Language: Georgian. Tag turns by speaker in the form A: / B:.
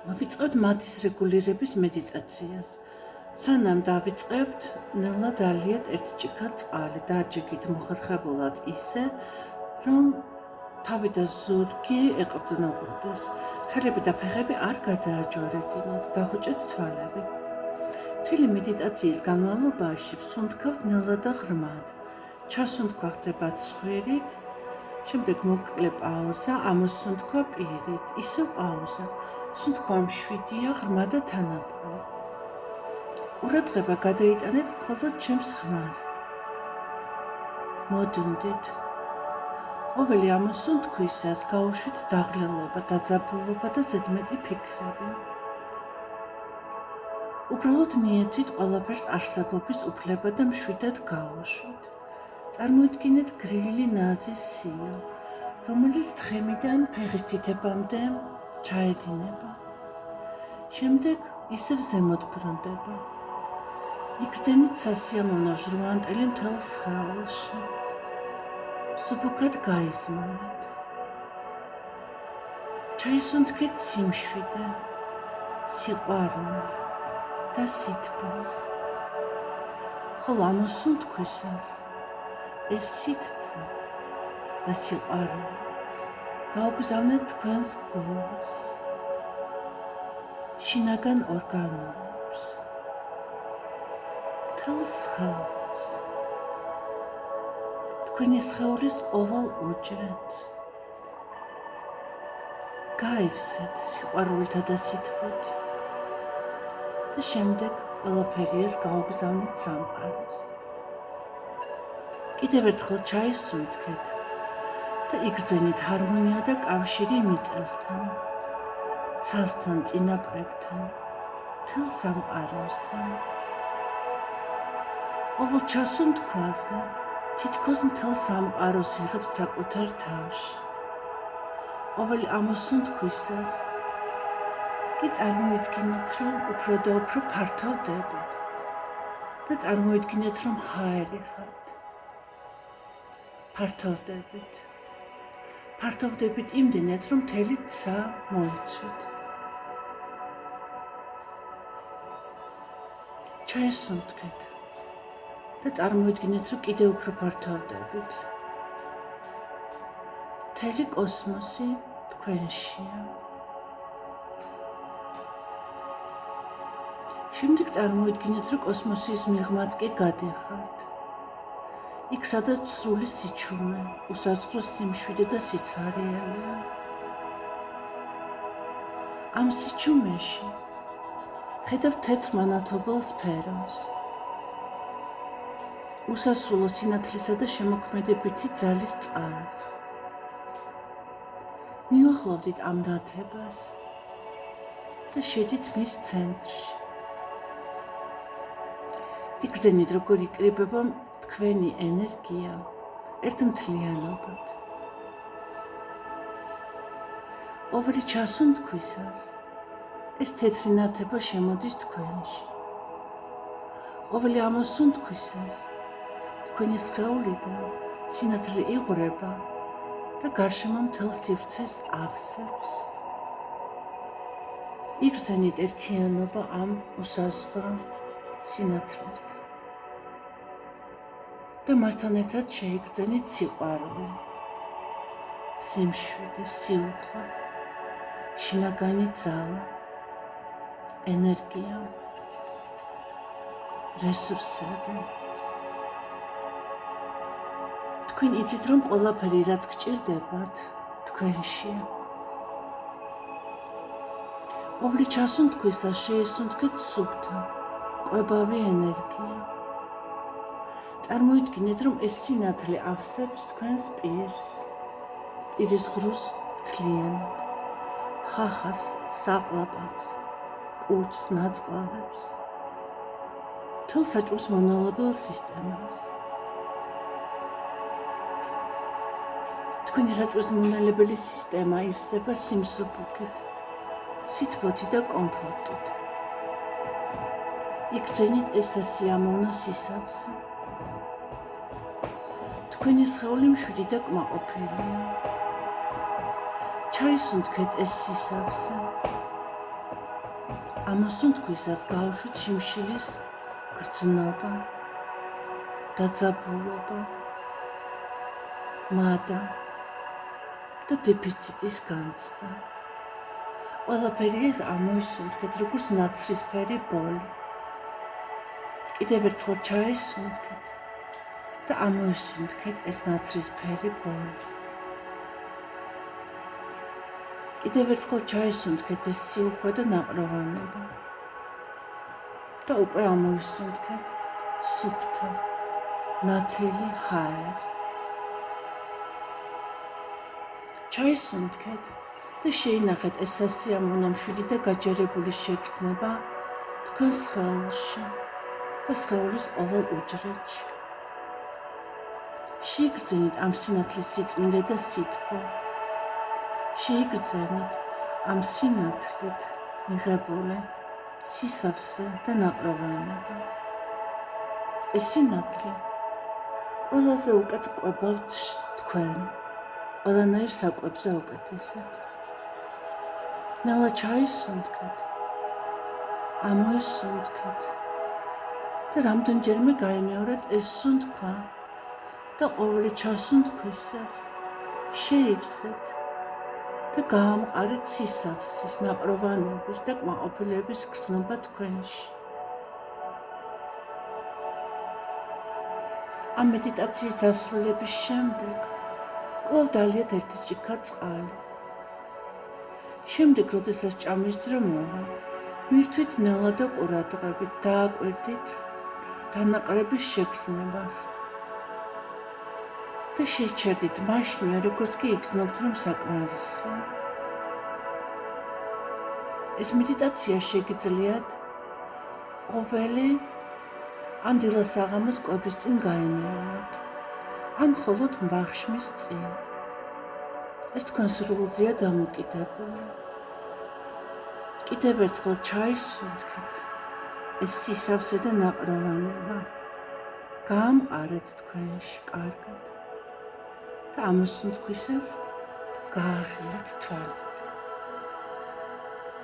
A: მოვიწყებთ მათის რეგულირების მედიტაციას. სანამ დავიწყებთ, ნელა დალიეთ ერთი ჭიქა წყალი, დააჯიგით მოხერხებულად ისე, რომ თავი და ზურგი ეყრდნობოდეს. ხელები და ფეხები არ გადააჯვარედინოთ, დახუჭეთ თვალები. მთელი მედიტაციის განმავლობაში ვსუნთქავთ ნელა და ღრმად. ჩასუნთქვა ხდება ცხვირით, შემდეგ მოკლე პაუზა, ამოსუნთქვა პირით, ისევ პაუზა. სუნთქვა მშვიდია, ღრმა და თანაბარი. ყურადღება გადაიტანეთ მხოლოდ ჩემს ხმაზე. მოდუნდით. ყოველი ამოსუნთქვისას გაუშვით დაღლილობა, დაძაბულობა და ზედმეტი ფიქრები. უბრალოდ მიეცით ყველაფერს არსებობის უფლება და მშვიდად გაუშვით. წარმოიდგინეთ გრილი ნაზის სია, რომელიც თხემიდან ფეხის თითებამდე ჩაედინება. შემდეგ ისევ ზემოთ ბრუნდება. იგრძენით სასიამოვნო ჟრუანტელი მთელ სხეულში. სუფუქად გაიზმარეთ. ჩაისუნთქეთ სიმშვიდე, სიყვარული და სითბო. ხოლო ამოსუნთქვისას ეს სითბო და სიყვარული გაუგზავნეთ თქვენს გულს, შინაგან ორგანოებს, მთელ სხეულს, თქვენი სხეულის ყოველ უჯრედს. გაივსეთ სიყვარულითა და სითბოთ და შემდეგ ყველაფერი ეს გაუგზავნით სამყაროს. კიდევ ერთხელ ჩაისუნთქეთ და იგრძენით ჰარმონია და კავშირი მიწასთან, ცასთან, წინაპრებთან, მთელ სამყაროსთან. ყოველ ჩასუნთქვაზე თითქოს მთელ სამყაროს იღებთ საკუთარ თავში. ყოველი ამოსუნთქვისას კი წარმოიდგინეთ, რომ უფრო და უფრო ფართოვდებით და წარმოიდგინეთ, რომ ჰაერი ხართ. ფართოვდებით იმდენად, რომ მთელი ცა მოიცვით. ჩაისუნთქეთ და წარმოიდგინეთ, რომ კიდევ უფრო ფართოვდებით. მთელი კოსმოსი თქვენშია. შემდეგ წარმოიდგინეთ, რომ კოსმოსის მიღმაც კი გადიხართ. იქ, სადაც სრული სიჩუმე, უსაზღვრო სიმშვიდე და სიცარიელია. ამ სიჩუმეში ხედავთ თეთრ მანათობელ სფეროს. უსასრულო სინათლისა და შემოქმედებითი ძალის წყაროს. მიუახლოვდით ამ დათებას და შედით მის ცენტრში. იგრძენით, როგორ იკრიბება თქვენი ენერგია ერთმთლიანობად. ყოველი ჩასუნთქვისას ეს თეთრი ნათება შემოდის თქვენში. ყოველი ამოსუნთქვისას თქვენი სხეულიდან სინათლე იღვრება და გარშემო მთელ სივრცეს ავსებს. იგრძენით ერთიანობა ამ უსაზღვრო სინათლესთან. და მასთან ერთად შეიგრძენით სიყვარული, სიმშვიდე, სიუხვე, შინაგანი ძალა, ენერგია, რესურსები. თქვენ იცით, რომ ყველაფერი, რაც გჭირდებათ, თქვენშია. ყოველი ჩასუნთქვისას შეისუნთქეთ სუფთა, კვებავი ენერგია. წარმოიდგინეთ, რომ ეს სინათლე ავსებს თქვენს პირს, პირის ღრუს მთლიანად, ხახას, საყლაპავს, კუჭს, ნაწლავებს, მთელ საჭმლის მონალებელ სისტემას. თქვენი საჭმლის მონალებელი სისტემა ივსება სიმსუბუქით, სითბოთი და კომფორტით. იგრძენით ეს სასიამოვნო სისავსე. თქვენი სხეული მშვიდი და კმაყოფილია. ჩაისუნთქეთ ეს სისავსე ამოსუნთქვისას გაუშვით შიმშილის გრძნობა, დაძაბულობა, მადა და დეფიციტის განცდა. ყველაფერი ეს ამოისუნთქეთ, როგორც ნაცრისფერი ბოლი. კიდევ ერთხელ ჩაისუნთქეთ და ამოისუნთქეთ ეს ნაცრისფერი ბოლი. კიდევ ერთხელ ჩაისუნთქეთ ეს სიუხვე და ნაყროვანება და უკვე ამოისუნთქეთ სუფთა, ნათელი ჰაერი. ჩაისუნთქეთ და შეინახეთ ეს სასიამოვნო მშვიდი და გაჯერებული შეგრძნება თქვენს სხეულში და სხეულის ყოველ უჯრედში. შეიგრძენით ამ სინათლის სიწმინდე და სითბო. შეიგრძენით ამ სინათლით მიღებული სისავსე და ნაყროვანება. ეს სინათლე ყველაზე უკეთ კვებავთ თქვენ, ყველანაირ საკვებზე უკეთესად. ნალა ჩაისუნთქეთ, ამოისუნთქეთ და რამდენჯერმე გაიმეორეთ ეს სუნთქვა და ყოველი ჩასუნთქვისას შეივსეთ და გაამყარეთ სისავსის, ნაყროვანების და კმაყოფილების გრძნობა თქვენში. ამ მედიტაციის დასრულების შემდეგ კვლავ დალიათ ერთი ჭიქა წყალი. შემდეგ, როდესაც ჭამის დრო მოვა, მირთვით ნელა და ყურადღებით დააკვირდით დანაყრების შეგრძნებას და შეჩერდით მაშინვე, როგორც კი იგრძნობთ, რომ საკმარისია. ეს მედიტაცია შეგიძლიათ ყოველი ან დილა-საღამოს კვების წინ გაიმეოროთ, ან მხოლოდ მაღშმის წინ. ეს თქვენ სრულზეა დამოკიდებული. კიდევ ერთხელ ჩაისუნთქეთ ეს სისავსე და ნაყროვანება. გაამყარეთ თქვენში კარგად და ამოსუნთქვისას გააღიარეთ თვალები.